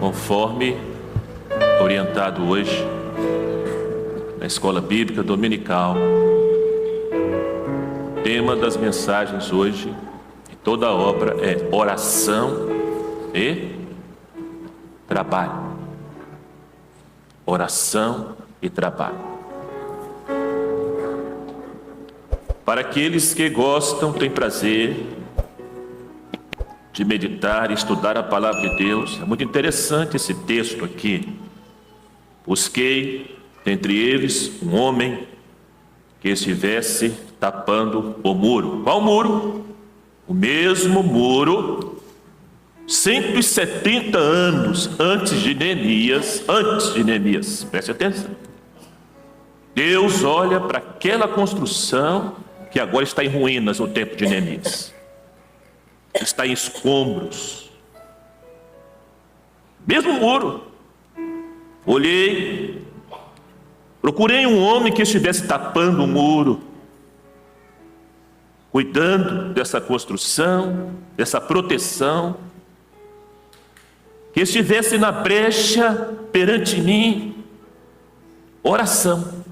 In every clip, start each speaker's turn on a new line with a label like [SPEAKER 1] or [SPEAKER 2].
[SPEAKER 1] conforme orientado hoje na Escola Bíblica Dominical. O tema das mensagens hoje e toda a obra é oração e trabalho. Oração e trabalho. Para aqueles que gostam, têm prazer de meditar e estudar a palavra de Deus, é muito interessante esse texto aqui. Busquei entre eles um homem que estivesse tapando o muro. Qual muro? O mesmo muro, 170 anos antes de Neemias, preste atenção. Deus olha para aquela construção que agora está em ruínas no tempo de Neemias. Está em escombros. Mesmo muro. Olhei, procurei um homem que estivesse tapando o muro, cuidando dessa construção, dessa proteção, que estivesse na brecha perante mim. Oração,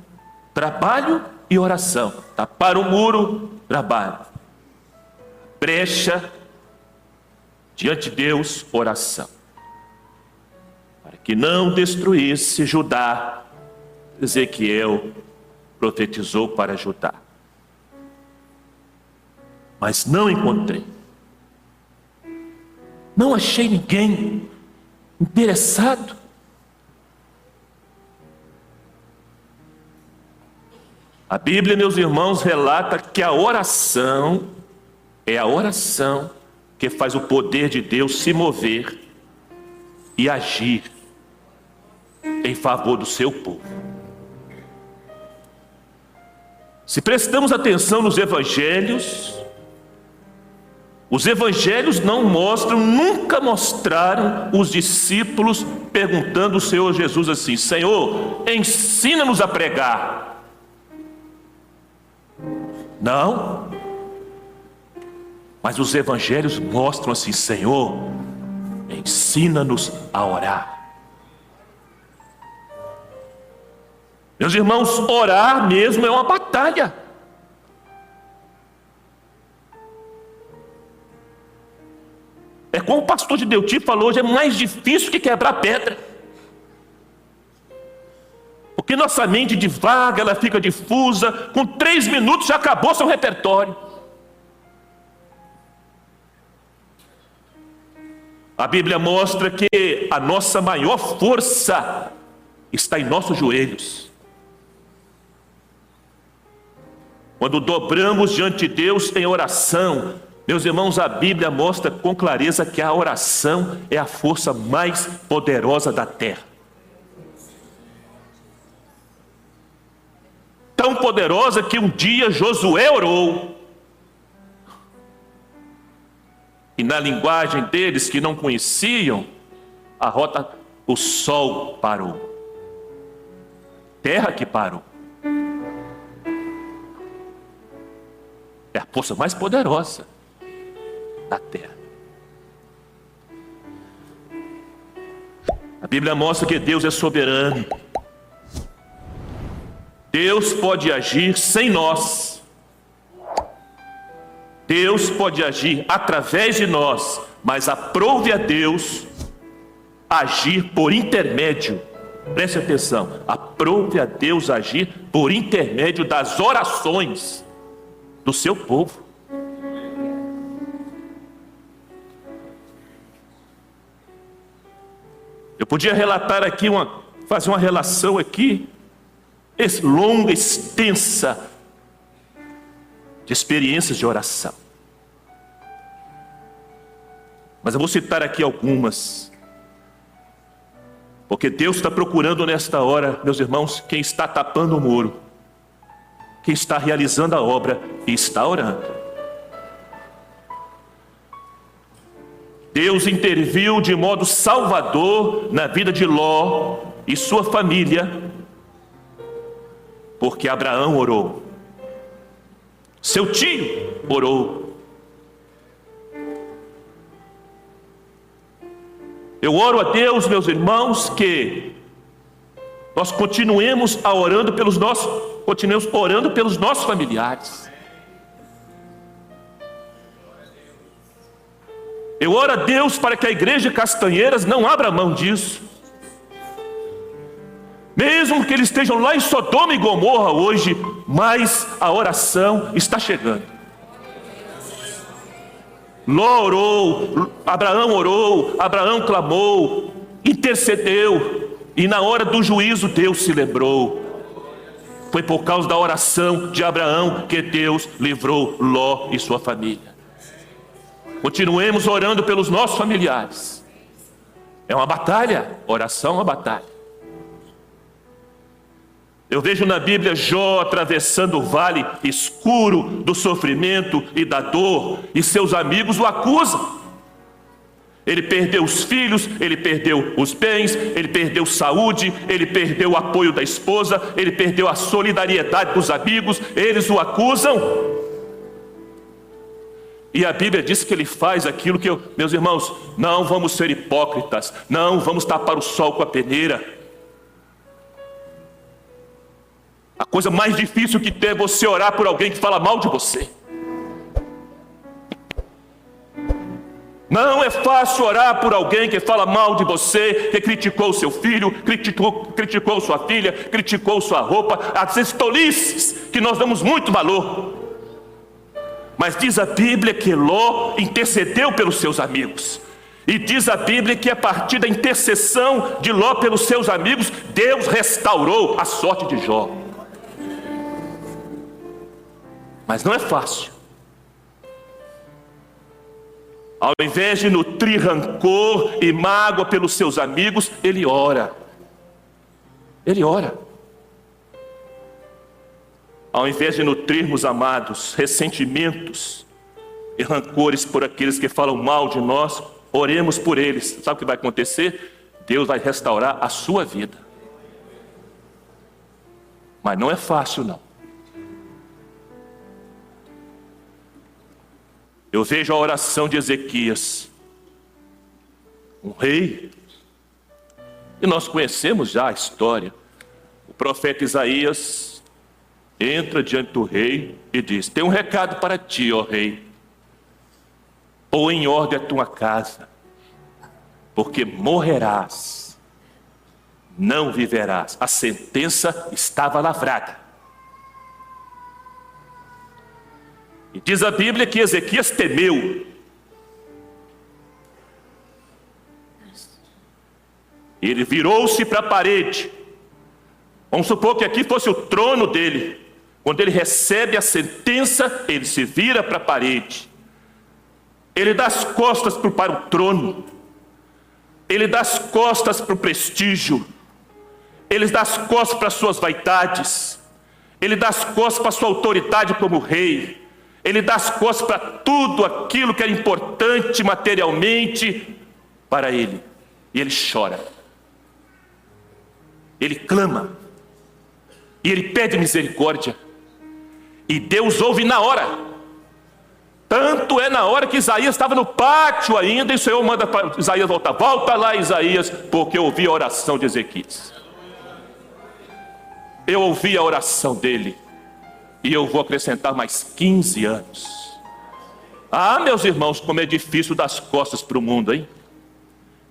[SPEAKER 1] trabalho e oração. Tapar o muro, trabalho. Brecha diante de Deus, oração. Para que não destruísse Judá, Ezequiel profetizou para Judá. Mas não encontrei. Não achei ninguém interessado. A Bíblia, meus irmãos, relata que a oração é a oração que faz o poder de Deus se mover e agir em favor do seu povo. Se prestamos atenção nos evangelhos, os evangelhos não mostram, nunca mostraram os discípulos perguntando ao Senhor Jesus assim: Senhor, ensina-nos a pregar. Não. Mas os evangelhos mostram assim: Senhor, ensina-nos a orar. Meus irmãos, orar mesmo é uma batalha. É como o pastor de Deuti falou hoje, é mais difícil que quebrar pedra. Porque nossa mente divaga, ela fica difusa, com 3 minutos já acabou seu repertório. A Bíblia mostra que a nossa maior força está em nossos joelhos. Quando dobramos diante de Deus em oração, meus irmãos, a Bíblia mostra com clareza que a oração é a força mais poderosa da terra. Tão poderosa que um dia Josué orou. E na linguagem deles que não conheciam, a rota, o sol parou. Terra que parou. É a força mais poderosa da terra. A Bíblia mostra que Deus é soberano. Deus pode agir sem nós. Deus pode agir através de nós, mas aprove a Deus agir por intermédio. Preste atenção, aprove a Deus agir por intermédio das orações do seu povo. Eu podia relatar aqui, fazer uma relação aqui, longa, extensa, de experiências de oração. Mas eu vou citar aqui algumas. Porque Deus está procurando nesta hora, meus irmãos, quem está tapando o muro, quem está realizando a obra e está orando. Deus interviu de modo salvador na vida de Ló e sua família, porque Abraão orou, seu tio orou, Eu oro a Deus, meus irmãos, que nós continuemos orando pelos nossos familiares. Eu oro a Deus para que a igreja de Castanheiras não abra mão disso. Mesmo que eles estejam lá em Sodoma e Gomorra hoje, mas a oração está chegando. Ló orou, Abraão clamou, intercedeu, e na hora do juízo Deus se lembrou. Foi por causa da oração de Abraão que Deus livrou Ló e sua família. Continuemos orando pelos nossos familiares. É uma batalha, oração é uma batalha. Eu vejo na Bíblia Jó atravessando o vale escuro do sofrimento e da dor, e seus amigos o acusam. Ele perdeu os filhos, ele perdeu os bens, ele perdeu saúde, ele perdeu o apoio da esposa, ele perdeu a solidariedade dos amigos, eles o acusam. E a Bíblia diz que ele faz aquilo que meus irmãos, não vamos ser hipócritas, não vamos tapar o sol com a peneira. A coisa mais difícil que tem é você orar por alguém que fala mal de você. Não é fácil orar por alguém que fala mal de você, que criticou seu filho, criticou sua filha, criticou sua roupa, as tolices que nós damos muito valor. Mas diz a Bíblia que Ló intercedeu pelos seus amigos. E diz a Bíblia que a partir da intercessão de Ló pelos seus amigos, Deus restaurou a sorte de Jó. Mas não é fácil. Ao invés de nutrir rancor e mágoa pelos seus amigos, ele ora. Ele ora. Ao invés de nutrirmos, amados, ressentimentos e rancores por aqueles que falam mal de nós, oremos por eles. Sabe o que vai acontecer? Deus vai restaurar a sua vida. Mas não é fácil, não. Eu vejo a oração de Ezequias, um rei, e nós conhecemos já a história. O profeta Isaías entra diante do rei e diz: tem um recado para ti, ó rei. Põe em ordem a tua casa, porque morrerás, não viverás. A sentença estava lavrada. E diz a Bíblia que Ezequias temeu. Ele virou-se para a parede. Vamos supor que aqui fosse o trono dele. Quando ele recebe a sentença, ele se vira para a parede. Ele dá as costas para o trono. Ele dá as costas para o prestígio. Ele dá as costas para as suas vaidades. Ele dá as costas para a sua autoridade como rei. Ele dá as costas para tudo aquilo que era importante materialmente para ele. E ele chora. Ele clama. E ele pede misericórdia. E Deus ouve na hora. Tanto é na hora que Isaías estava no pátio ainda, e o Senhor manda para Isaías voltar. Volta lá, Isaías, porque eu ouvi a oração de Ezequias. Eu ouvi a oração dele. E eu vou acrescentar mais 15 anos. Ah, meus irmãos, como é difícil dar as costas para o mundo, hein?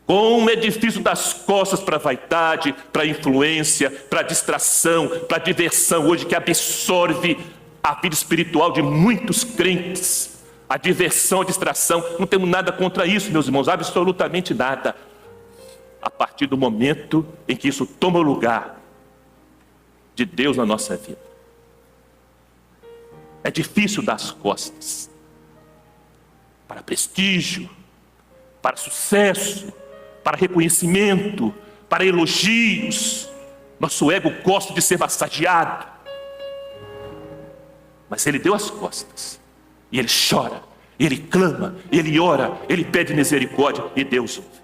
[SPEAKER 1] Como é difícil dar as costas para a vaidade, para a influência, para a distração, para a diversão hoje que absorve a vida espiritual de muitos crentes. A diversão, a distração, não temos nada contra isso, meus irmãos, absolutamente nada. A partir do momento em que isso toma o lugar de Deus na nossa vida. É difícil dar as costas para prestígio, para sucesso, para reconhecimento, para elogios. Nosso ego gosta de ser massageado. Mas ele deu as costas. E ele chora, ele clama, ele ora, ele pede misericórdia e Deus ouve.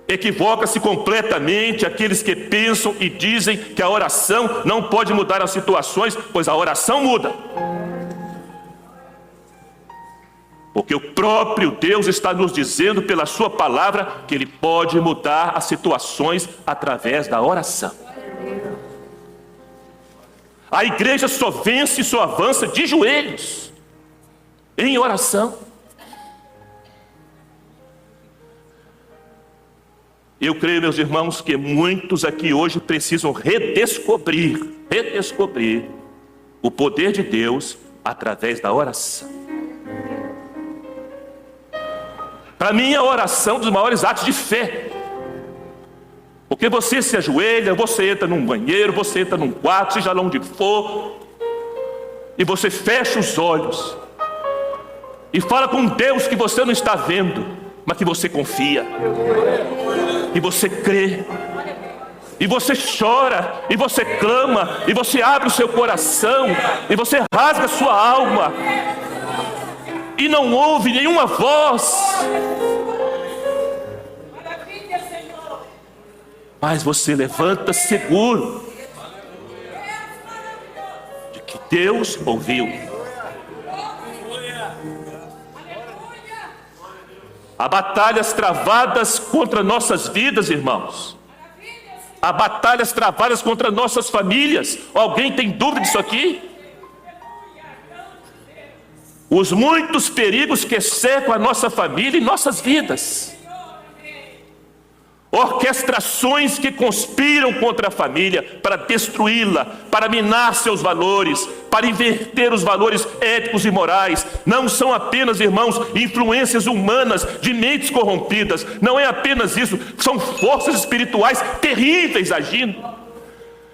[SPEAKER 1] Equivoca-se completamente aqueles que pensam e dizem que a oração não pode mudar as situações, pois a oração muda. Porque o próprio Deus está nos dizendo pela sua palavra que Ele pode mudar as situações através da oração. A igreja só vence e só avança de joelhos, em oração. Eu creio, meus irmãos, que muitos aqui hoje precisam redescobrir o poder de Deus através da oração. Para mim, a oração é um dos maiores atos de fé. Porque você se ajoelha, você entra num banheiro, você entra num quarto, seja lá onde for, e você fecha os olhos e fala com Deus que você não está vendo, mas que você confia, e você crê, e você chora, e você clama, e você abre o seu coração, e você rasga a sua alma, e não ouve nenhuma voz, mas você levanta seguro de que Deus ouviu. Há batalhas travadas contra nossas vidas, irmãos. Há batalhas travadas contra nossas famílias. Alguém tem dúvida disso aqui? Os muitos perigos que cercam a nossa família e nossas vidas. Orquestrações que conspiram contra a família para destruí-la, para minar seus valores, para inverter os valores éticos e morais. Não são apenas, irmãos, influências humanas de mentes corrompidas. Não é apenas isso, são forças espirituais terríveis agindo.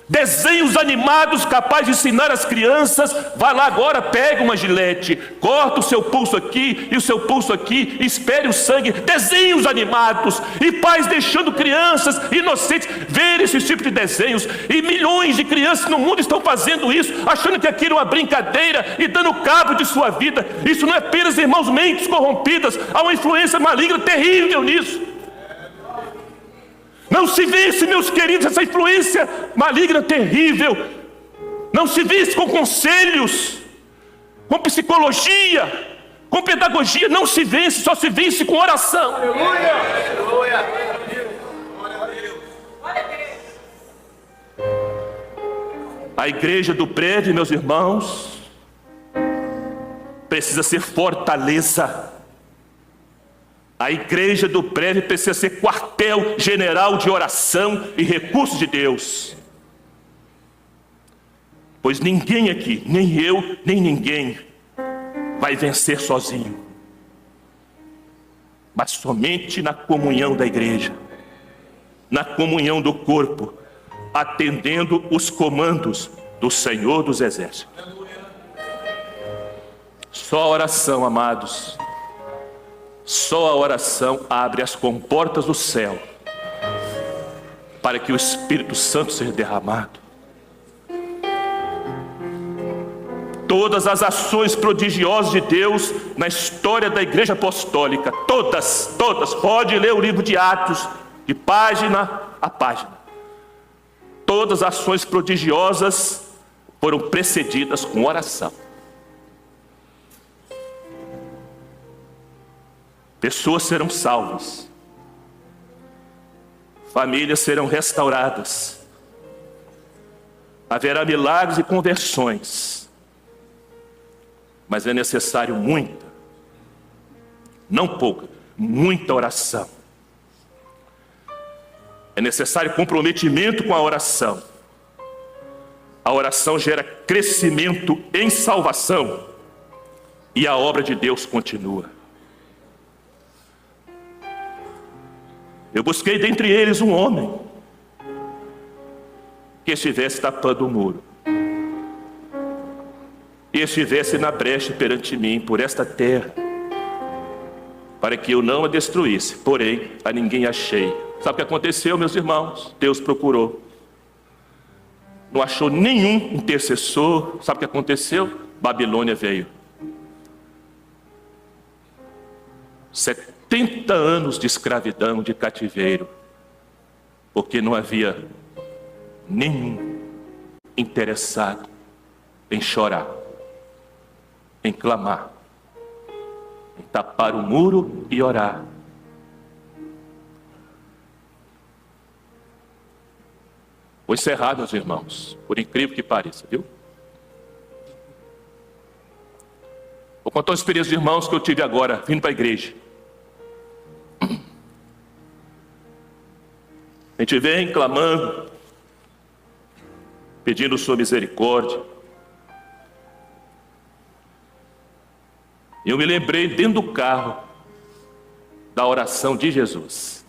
[SPEAKER 1] Desenhos animados capazes de ensinar as crianças: vai lá agora, pega uma gilete, corta o seu pulso aqui e o seu pulso aqui, espere o sangue. Desenhos animados, e pais deixando crianças inocentes ver esse tipo de desenhos, e milhões de crianças no mundo estão fazendo isso, achando que aquilo é uma brincadeira e dando cabo de sua vida. Isso não é apenas, irmãos, mentes corrompidas, há uma influência maligna terrível nisso. Não se vence, meus queridos, essa influência maligna terrível. Não se vence com conselhos, com psicologia, com pedagogia. Não se vence, só se vence com oração. Aleluia! A igreja do prédio, meus irmãos, precisa ser fortaleza. A igreja do prédio precisa ser quartel general de oração e recursos de Deus. Pois ninguém aqui, nem eu, nem ninguém, vai vencer sozinho. Mas somente na comunhão da igreja, na comunhão do corpo, atendendo os comandos do Senhor dos Exércitos. Só a oração, amados, só a oração abre as comportas do céu para que o Espírito Santo seja derramado. Todas as ações prodigiosas de Deus na história da igreja apostólica, todas, pode ler o livro de Atos, de página a página. Todas as ações prodigiosas foram precedidas com oração. Pessoas serão salvas, famílias serão restauradas, haverá milagres e conversões, mas é necessário muita, não pouca, muita oração. É necessário comprometimento com a oração. A oração gera crescimento em salvação e a obra de Deus continua. Eu busquei dentre eles um homem que estivesse tapando o muro e estivesse na brecha perante mim por esta terra, para que eu não a destruísse, porém a ninguém achei. Sabe o que aconteceu, meus irmãos? Deus procurou, não achou nenhum intercessor. Sabe o que aconteceu? Babilônia veio. 70 anos de escravidão, de cativeiro, porque não havia nenhum interessado em chorar, em clamar, em tapar o muro e orar. Vou encerrar, meus irmãos, por incrível que pareça, viu? Vou contar uma experiência de irmãos que eu tive agora, vindo para a igreja. A gente vem clamando, pedindo sua misericórdia. E eu me lembrei dentro do carro da oração de Jesus.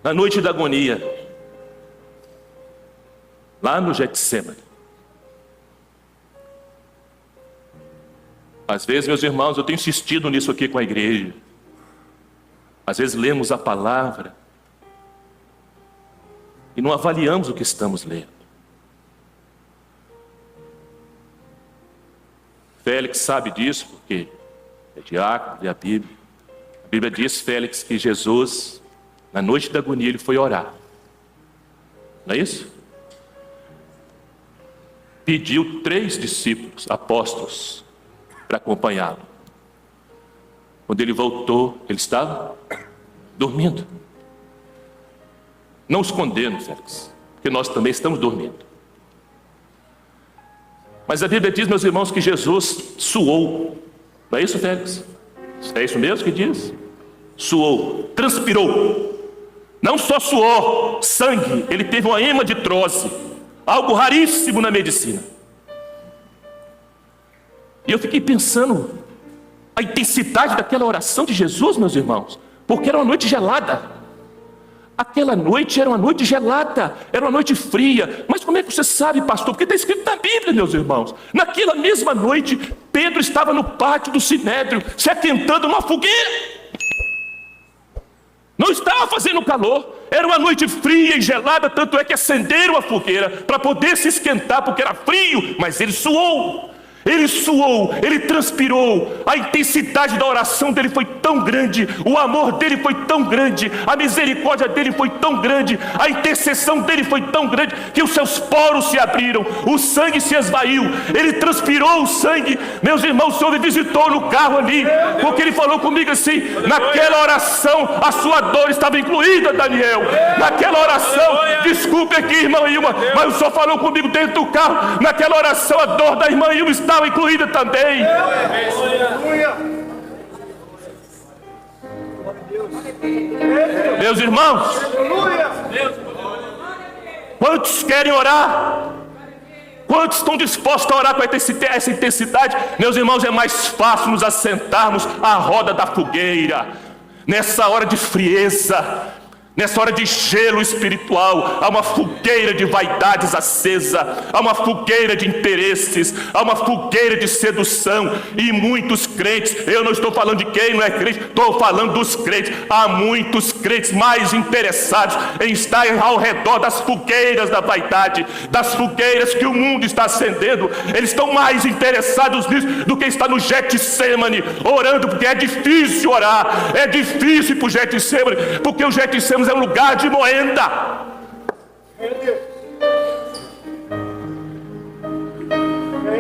[SPEAKER 1] Na noite da agonia, lá no Getsemane. Às vezes, meus irmãos, eu tenho insistido nisso aqui com a igreja. Às vezes lemos a palavra e não avaliamos o que estamos lendo. Félix sabe disso porque é diácono, lê a Bíblia. A Bíblia diz, Félix, que Jesus, na noite da agonia, ele foi orar. Não é isso? Pediu 3 discípulos, apóstolos, para acompanhá-lo. Quando ele voltou, ele estava dormindo. Não escondendo, Félix, porque nós também estamos dormindo. Mas a Bíblia diz, meus irmãos, que Jesus suou. Não é isso, Félix? É isso mesmo que diz? Suou, transpirou. Não só suor, sangue. Ele teve uma hemaditrose, algo raríssimo na medicina. E eu fiquei pensando a intensidade daquela oração de Jesus, meus irmãos, porque era uma noite gelada. Aquela noite era uma noite gelada, era uma noite fria. Mas como é que você sabe, pastor? Porque está escrito na Bíblia, meus irmãos. Naquela mesma noite, Pedro estava no pátio do Sinédrio, se aquentando numa fogueira. Não estava fazendo calor, era uma noite fria e gelada, tanto é que acenderam a fogueira para poder se esquentar, porque era frio, mas ele suou. Ele suou, ele transpirou. A intensidade da oração dele foi tão grande, o amor dele foi tão grande, a misericórdia dele foi tão grande, a intercessão dele foi tão grande, que os seus poros se abriram, o sangue se esvaiu, ele transpirou o sangue. Meus irmãos, o Senhor me visitou no carro ali, porque ele falou comigo assim: naquela oração a sua dor estava incluída, Daniel. Naquela oração, desculpe aqui, irmã Ilma, mas o Senhor falou comigo dentro do carro. Naquela oração a dor da irmã Ilma estava incluída também. Meus irmãos, quantos querem orar? Quantos estão dispostos a orar com essa intensidade? Meus irmãos, é mais fácil nos assentarmos à roda da fogueira nessa hora de frieza. Nessa hora de gelo espiritual, há uma fogueira de vaidades acesa, há uma fogueira de interesses, há uma fogueira de sedução, e muitos crentes, eu não estou falando de quem não é crente, estou falando dos crentes, há muitos crentes mais interessados em estar ao redor das fogueiras da vaidade, das fogueiras que o mundo está acendendo. Eles estão mais interessados nisso do que estar no Getsemane, orando, porque é difícil orar, é difícil ir para o Getsemane, porque o Getsemane é um lugar de moenda.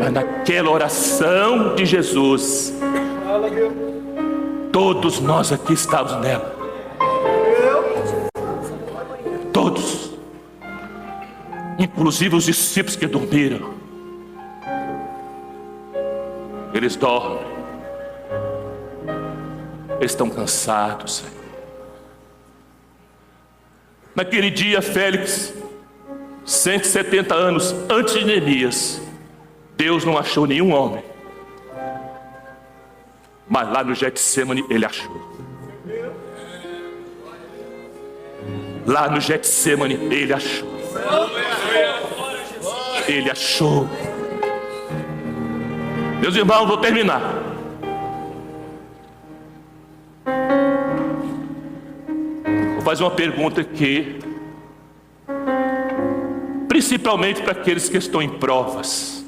[SPEAKER 1] Mas naquela oração de Jesus, todos nós aqui estávamos nela. Todos, inclusive os discípulos que dormiram. Eles dormem, eles estão cansados, Senhor. Naquele dia, Félix, 170 anos antes de Neemias, Deus não achou nenhum homem, mas lá no Getsemane ele achou. Lá no Getsemane ele achou. Ele achou. Meus irmãos, vou terminar. Vou fazer uma pergunta aqui, principalmente para aqueles que estão em provas,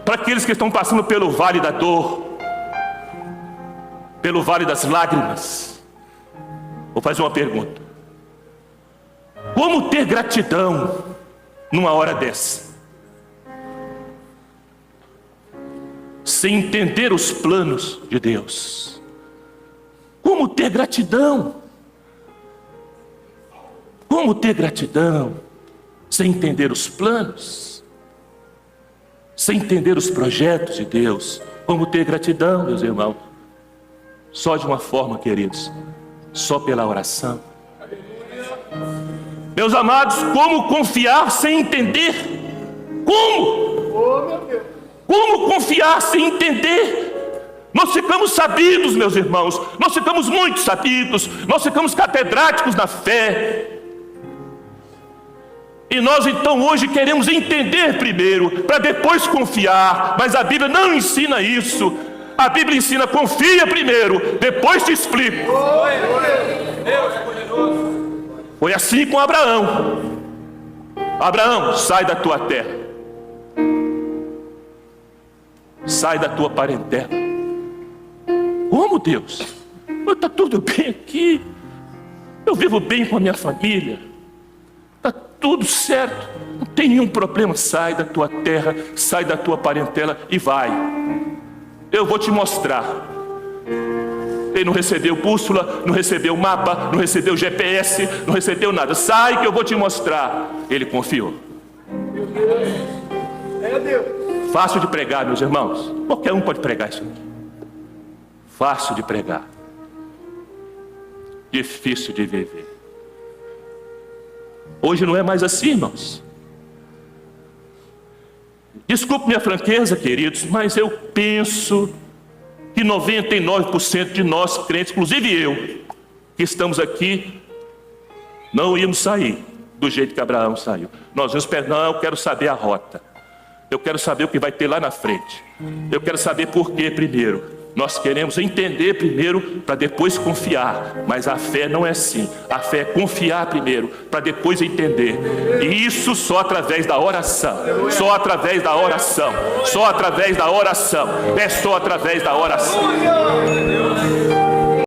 [SPEAKER 1] para aqueles que estão passando pelo vale da dor, pelo vale das lágrimas. Vou fazer uma pergunta: como ter gratidão numa hora dessa? sem entender os planos de Deus. Como ter gratidão? Como ter gratidão sem entender os planos? Sem entender os projetos de Deus? Como ter gratidão, meus irmãos? Só de uma forma, queridos, só pela oração. Meus amados, como confiar sem entender? Como confiar sem entender? Nós ficamos sabidos, meus irmãos, nós ficamos muito sabidos, nós ficamos catedráticos na fé. E nós então hoje queremos entender primeiro, para depois confiar, mas a Bíblia não ensina isso. A Bíblia ensina, confia primeiro, depois te explico. Foi assim com Abraão. Abraão, sai da tua terra, sai da tua parentela. Como, Deus? Está tudo bem aqui, eu vivo bem com a minha família, está tudo certo, não tem nenhum problema. Sai da tua terra, sai da tua parentela e vai. Eu vou te mostrar. Ele não recebeu bússola, não recebeu mapa, não recebeu GPS, não recebeu nada. Sai que eu vou te mostrar. Ele confiou. Fácil de pregar, meus irmãos. Qualquer um pode pregar isso aqui. Fácil de pregar, difícil de viver. Hoje não é mais assim, irmãos. Desculpe minha franqueza, queridos, mas eu penso que 99% de nós crentes, inclusive eu, que estamos aqui, não íamos sair do jeito que Abraão saiu. Nós íamos pensar, não, eu quero saber a rota, eu quero saber o que vai ter lá na frente, eu quero saber por quê primeiro. Nós queremos entender primeiro para depois confiar, mas a fé não é assim. A fé é confiar primeiro para depois entender, e isso só através da oração. Só através da oração. Só através da oração. É só através da oração.